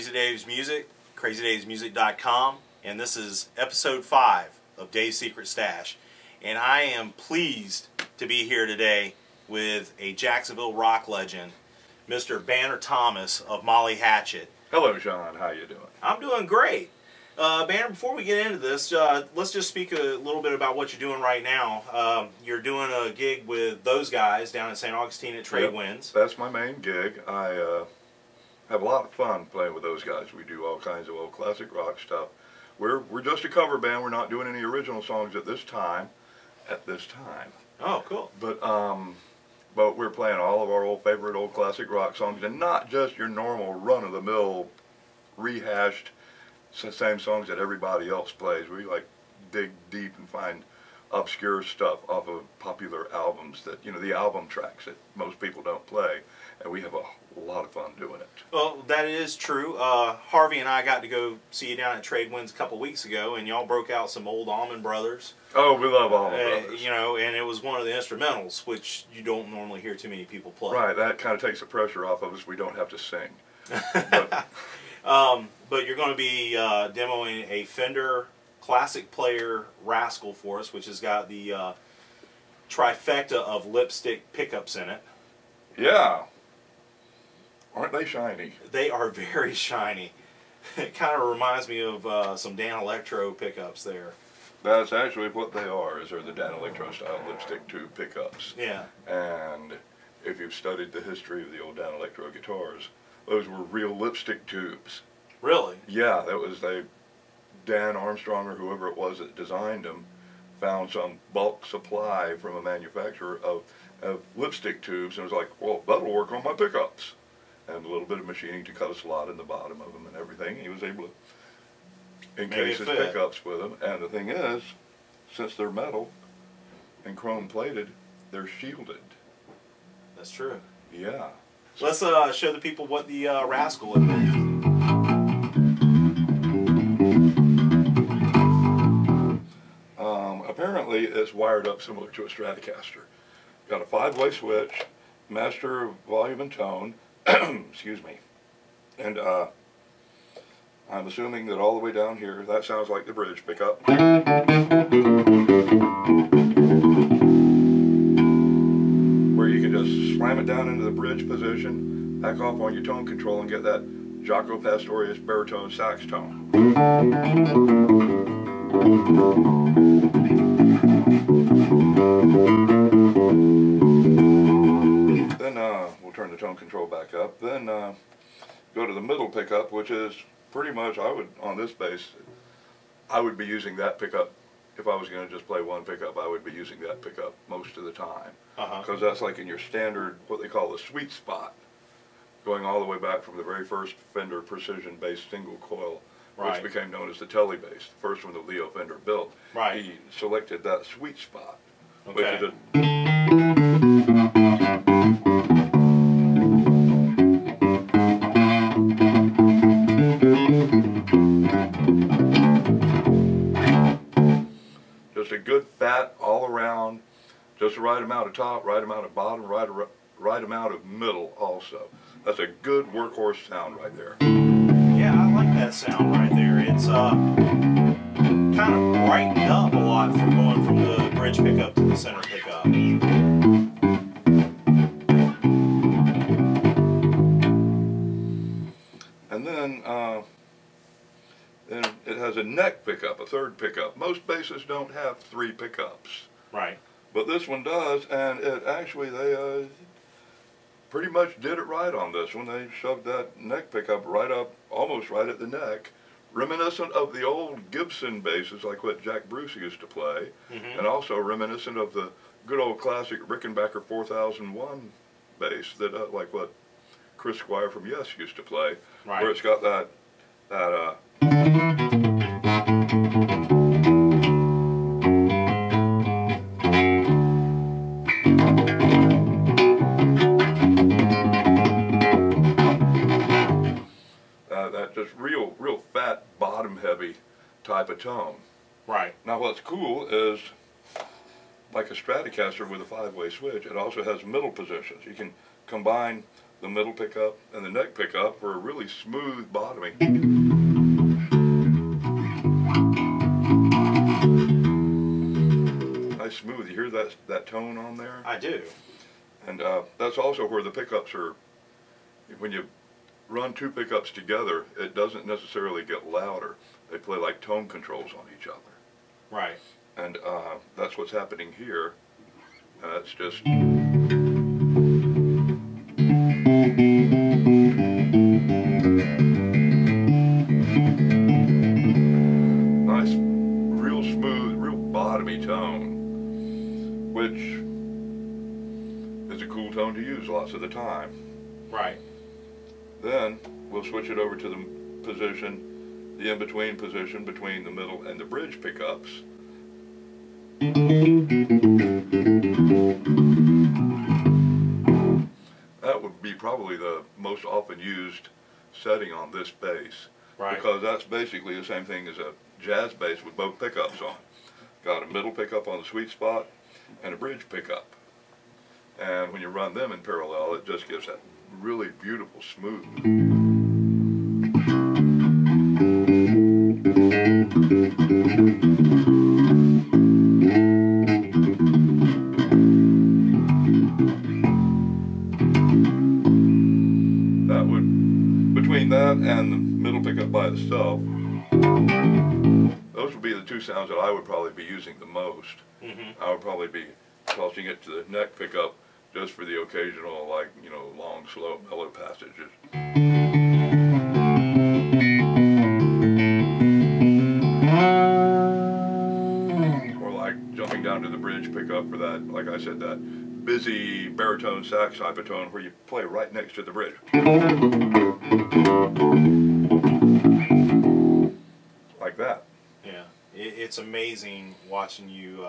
Crazy Dave's Music, crazydave'smusic.com, and this is episode 5 of Dave's Secret Stash. And I am pleased to be here today with a Jacksonville rock legend, Mr. Banner Thomas of Molly Hatchet. Hello, Sean. How you doing? I'm doing great. Banner, before we get into this, let's just speak a little bit about what you're doing right now. You're doing a gig with those guys down in St. Augustine at Trade Winds. That's my main gig. I have a lot of fun playing with those guys. We do all kinds of old classic rock stuff. We're just a cover band. We're not doing any original songs at this time. Oh, cool. But we're playing all of our favorite old classic rock songs, and not just your normal run-of-the-mill rehashed same songs that everybody else plays. We like dig deep and find obscure stuff off of popular albums that, you know, the album tracks that most people don't play, and we have a lot of fun doing it. Well, that is true. Harvey and I got to go see you down at Trade Winds a couple weeks ago, and y'all broke out some old Allman Brothers. Oh, we love Allman Brothers. You know, and it was one of the instrumentals, which you don't normally hear too many people play. Right, that kind of takes the pressure off of us. We don't have to sing. But you're going to be demoing a Fender classic player Rascal for us, which has got the trifecta of lipstick pickups in it. Yeah. Aren't they shiny? They are very shiny. It kind of reminds me of some Dan Electro pickups there. That's actually what they are, is they're the Dan Electro style lipstick tube pickups. Yeah. And if you've studied the history of the old Dan Electro guitars, those were real lipstick tubes. Really? Yeah, that was Dan Armstrong or whoever it was that designed them, found some bulk supply from a manufacturer of lipstick tubes, and was like, well, that'll work on my pickups. And a little bit of machining to cut a slot in the bottom of them and everything. He was able to encase his pickups with them. And the thing is, since they're metal and chrome plated, they're shielded. That's true. Yeah. Let's show the people what the Rascal is. Apparently, it's wired up similar to a Stratocaster. Got a 5-way switch, master volume and tone. Excuse me. And I'm assuming that all the way down here, that sounds like the bridge pickup. Where you can just slam it down into the bridge position, back off on your tone control, and get that Jaco Pastorius baritone sax tone. Then we'll turn the tone control back up. Then go to the middle pickup, which is pretty much, on this bass, I would be using that pickup. If I was going to just play one pickup, I would be using that pickup most of the time. Because that's like in your standard, what they call the sweet spot, going all the way back from the very first Fender precision bass single coil, which became known as the Telly bass, the first one that Leo Fender built. He selected that sweet spot, which is a just a good fat all around, just the right amount of top, right amount of bottom, right amount of middle also. That's a good workhorse sound right there. Yeah, I like that sound right there. It's kind of brightened up a lot from going from the bridge pickup to the center pickup. And then it has a neck pickup, a third pickup. Most basses don't have 3 pickups. Right. But this one does, and it actually, they pretty much did it right on this one. They shoved that neck pickup right up, almost right at the neck, reminiscent of the old Gibson basses like what Jack Bruce used to play, and also reminiscent of the good old classic Rickenbacker 4001 bass that like what Chris Squier from Yes used to play, where it's got that that just real fat bottom heavy type of tone. Right. Now what's cool is, like a Stratocaster with a 5-way switch, it also has middle positions. You can combine the middle pickup and the neck pickup for a really smooth bottoming. Nice smooth. You hear that tone on there? I do. And that's also where the pickups are, when you run two pickups together, it doesn't necessarily get louder. They play like tone controls on each other. Right. And that's what's happening here. It's just... nice, real smooth, real bottomy tone, which is a cool tone to use lots of the time. Right. Then we'll switch it over to the position, the in-between position between the middle and the bridge pickups. That would be probably the most often used setting on this bass. Right. Because that's basically the same thing as a jazz bass with both pickups on. Got a middle pickup on the sweet spot and a bridge pickup. And when you run them in parallel, it just gives that really beautiful smooth. That would, between that and the middle pickup by itself, those would be the two sounds that I would probably be using the most. Mm-hmm. I would probably be tossing it to the neck pickup just for the occasional, like, you know, long, slow, mellow passages. Or like jumping down to the bridge pickup for that, like I said, that busy baritone sax type of tone where you play right next to the bridge. Like that. Yeah. It's amazing watching you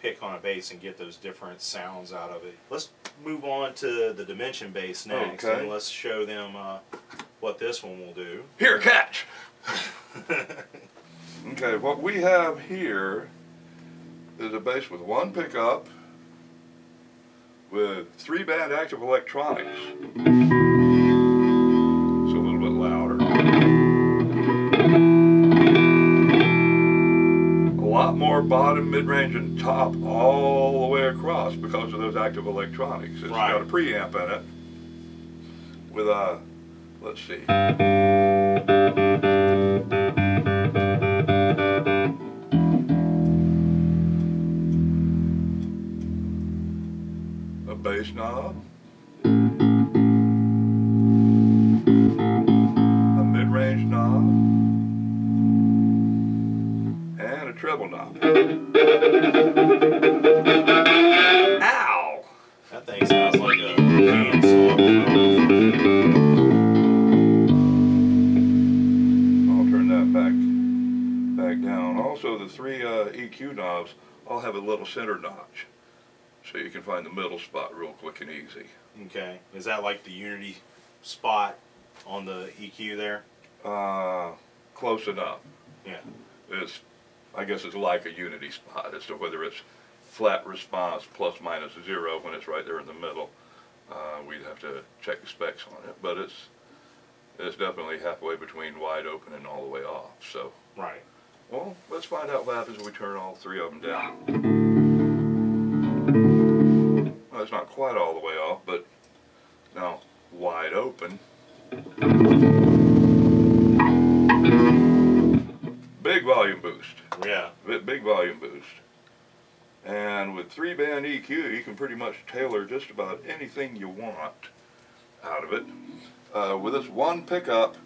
pick on a bass and get those different sounds out of it. Let's move on to the dimension bass next, okay. and let's show them what this one will do. Here, catch! Okay, what we have here is a bass with one pickup with 3-band active electronics. It's a little bit louder. A lot more bottom, mid-range, and top all the way across because of those active electronics. It's got a preamp in it with a, let's see. A bass knob. A mid-range knob. And a treble knob. Ow! That thing sounds like a handsaw. I'll turn that back down. Also, the three EQ knobs all have a little center notch, so you can find the middle spot real quick and easy. Okay. Is that like the unity spot on the EQ there? Close enough. Yeah. It's, I guess it's like a unity spot as to whether it's flat response plus minus 0 when it's right there in the middle. We'd have to check the specs on it, but it's definitely halfway between wide open and all the way off. So, right. Well, let's find out what happens when we turn all three of them down. Well, it's not quite all the way off, but now wide open. Big volume boost. Yeah. Big volume boost. And with 3-band EQ, you can pretty much tailor just about anything you want out of it. With this one pickup,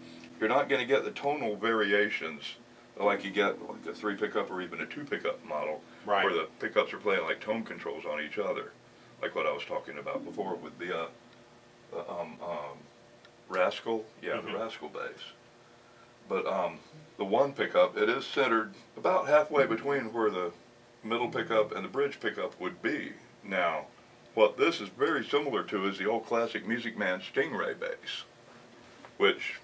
you're not going to get the tonal variations like you get like a 3 pickup or even a 2 pickup model, right, where the pickups are playing like tone controls on each other, like what I was talking about before with the Rascal, the Rascal bass. But the one pickup, it is centered about halfway between where the middle pickup and the bridge pickup would be. Now, what this is very similar to is the old classic Music Man Stingray bass, which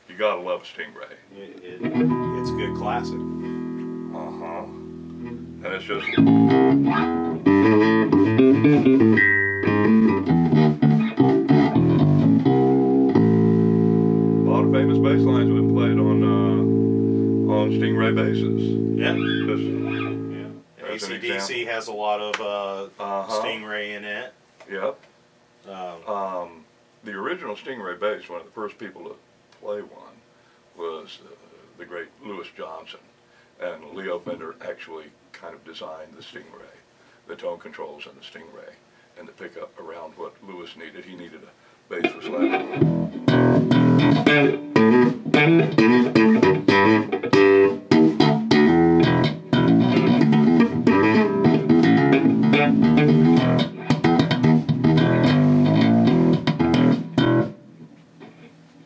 you gotta love a Stingray. It's a good classic. And it's just... Yeah. AC/DC has a lot of Stingray in it. Yep. The original Stingray bass, one of the first people to play one, was the great Louis Johnson. And Leo Fender actually kind of designed the Stingray, the tone controls and the Stingray, and the pickup around what Louis needed. He needed a bass with slap.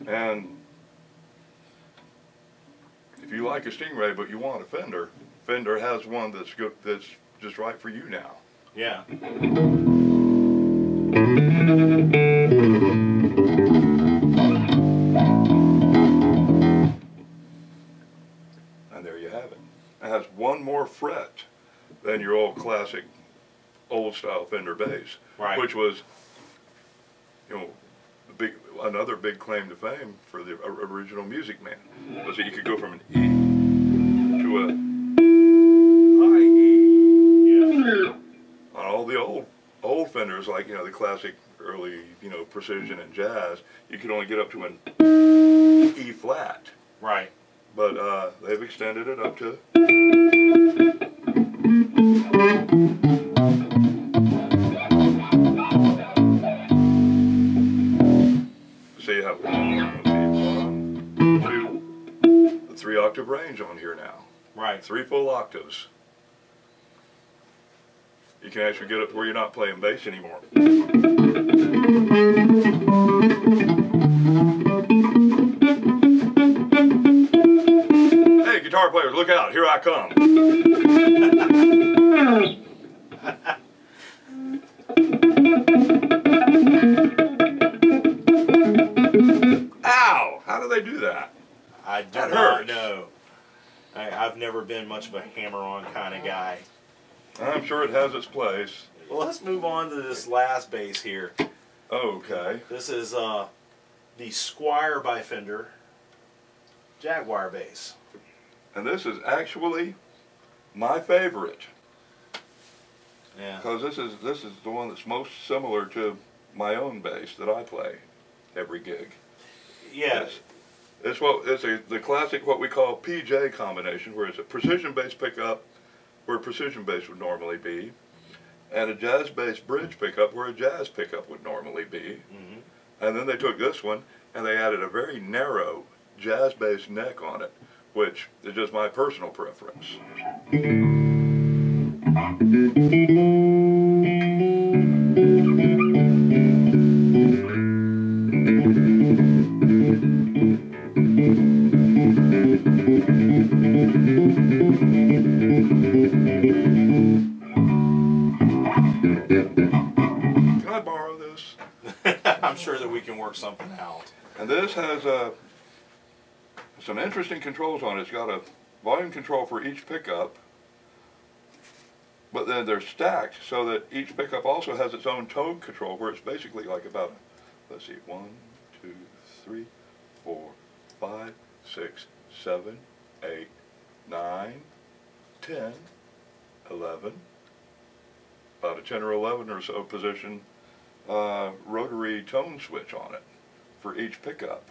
And if you like a Stingray but you want a Fender, Fender has one that's good, that's just right for you now. Yeah. And there you have it. It has one more fret than your old classic, old style Fender bass, right. Which was, you know, another big claim to fame for the original Music Man, was that you could go from an E to a high E. Yeah. On all the old Fenders, like, you know, the classic early, you know, Precision and Jazz, you could only get up to an E flat. Right. But they've extended it up to. So you have 1, 2, the 3-octave range on here now. Right. 3 full octaves. You can actually get up to where you're not playing bass anymore. Hey, guitar players, look out, here I come. Ow! How do they do that? I do not know. I've never been much of a hammer-on kind of guy. I'm sure it has its place. Well, let's move on to this last bass here. Okay. This is the Squier by Fender Jaguar bass. And this is actually my favorite. Yeah. Because this is the one that's most similar to my own bass that I play every gig. Yeah. It's the classic, what we call PJ combination, where it's a precision bass pickup where precision bass would normally be, and a jazz bass bridge pickup where a jazz pickup would normally be. Mm-hmm. And then they took this one and they added a very narrow jazz bass neck on it, which is just my personal preference. Can I borrow this? I'm sure that we can work something out. And this has some interesting controls on it. It's got a volume control for each pickup, but then they're stacked so that each pickup also has its own tone control, where it's basically like about, let's see, 1, 2, 3, 4, 5, 6, 7, 8, 9, 10, 11, about a 10 or 11 or so position rotary tone switch on it for each pickup.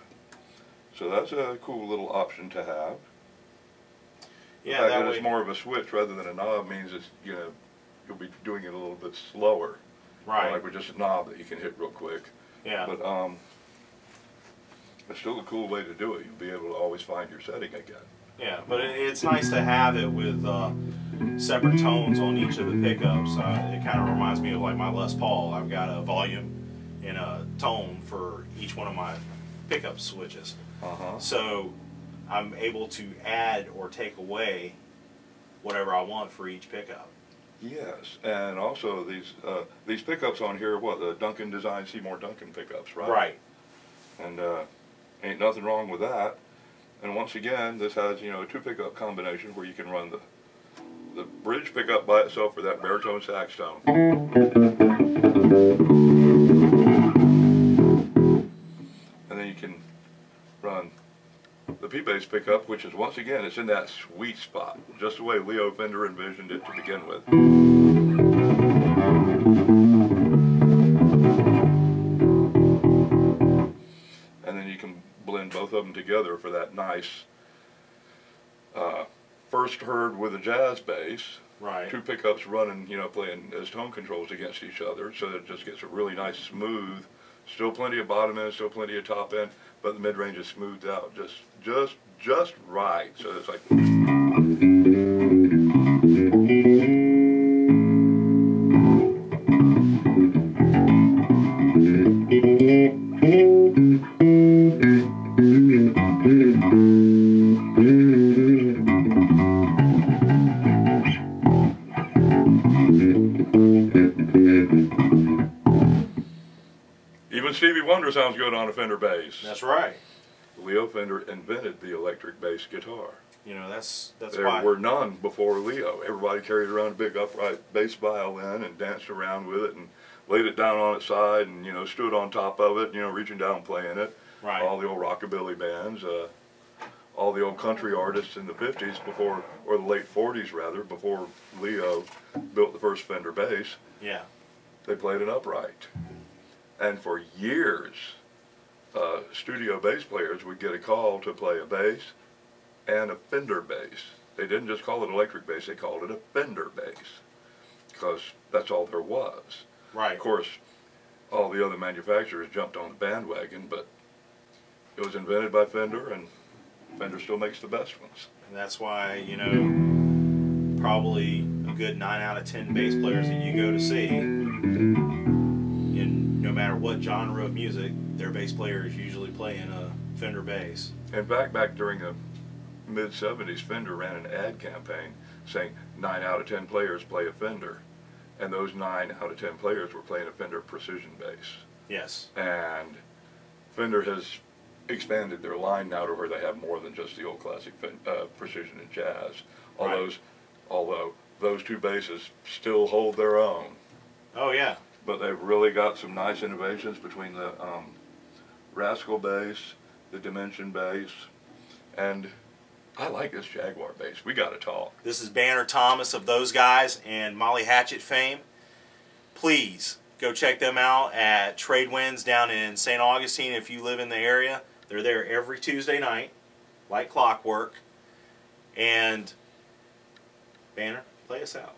So that's a cool little option to have. Yeah, the fact that it's more of a switch rather than a knob means it's, you know, you'll be doing it a little bit slower. Right. Like with just a knob that you can hit real quick. Yeah. But it's still a cool way to do it. You'll be able to always find your setting again. Yeah, but it's nice to have it with separate tones on each of the pickups. It kind of reminds me of like my Les Paul. I've got a volume and a tone for each one of my pickup switches. So I'm able to add or take away whatever I want for each pickup. Yes, and also these pickups on here, what, the Duncan Design Seymour Duncan pickups, right? Right. And ain't nothing wrong with that. And once again, this has, you know, a 2 pickup combination where you can run the bridge pickup by itself for that baritone sax tone. And then you can run the P-Bass pickup, which is, once again, it's in that sweet spot, just the way Leo Fender envisioned it to begin with. And then you can blend both of them together for that nice, first heard with a jazz bass. Right. Two pickups running, you know, playing as tone controls against each other, so that it just gets a really nice smooth, still plenty of bottom end, still plenty of top end, but the mid-range is smoothed out just right. So it's like, even Stevie Wonder sounds good on a Fender bass. That's right. Leo Fender invented the electric bass guitar. You know, that's There why. were none before Leo. Everybody carried around a big upright bass violin and danced around with it and laid it down on its side and, you know, stood on top of it, you know, reaching down playing it. Right. All the old rockabilly bands, all the old country artists in the 50s before, or the late 40s rather, before Leo built the first Fender bass, Yeah. they played it upright. And for years, studio bass players would get a call to play a bass and a Fender bass. They didn't just call it electric bass, they called it a Fender bass, because that's all there was. Right. Of course, all the other manufacturers jumped on the bandwagon, but it was invented by Fender, and Fender still makes the best ones. And that's why, you know, probably a good 9 out of 10 bass players that you go to see, in no matter what genre of music, their bass player is usually playing a Fender bass. In fact, back during the mid-70s, Fender ran an ad campaign saying 9 out of 10 players play a Fender. And those 9 out of 10 players were playing a Fender Precision bass. Yes. And Fender has expanded their line now to where they have more than just the old classic Precision and Jazz. Although those two basses still hold their own. Oh, yeah. But they've really got some nice innovations between the Rascal bass, the Dimension bass, and I like this Jaguar bass. We got to talk. This is Banner Thomas of those guys and Molly Hatchet Fame. Please go check them out at Tradewinds down in St. Augustine if you live in the area. They're there every Tuesday night, like clockwork. And Banner, play us out.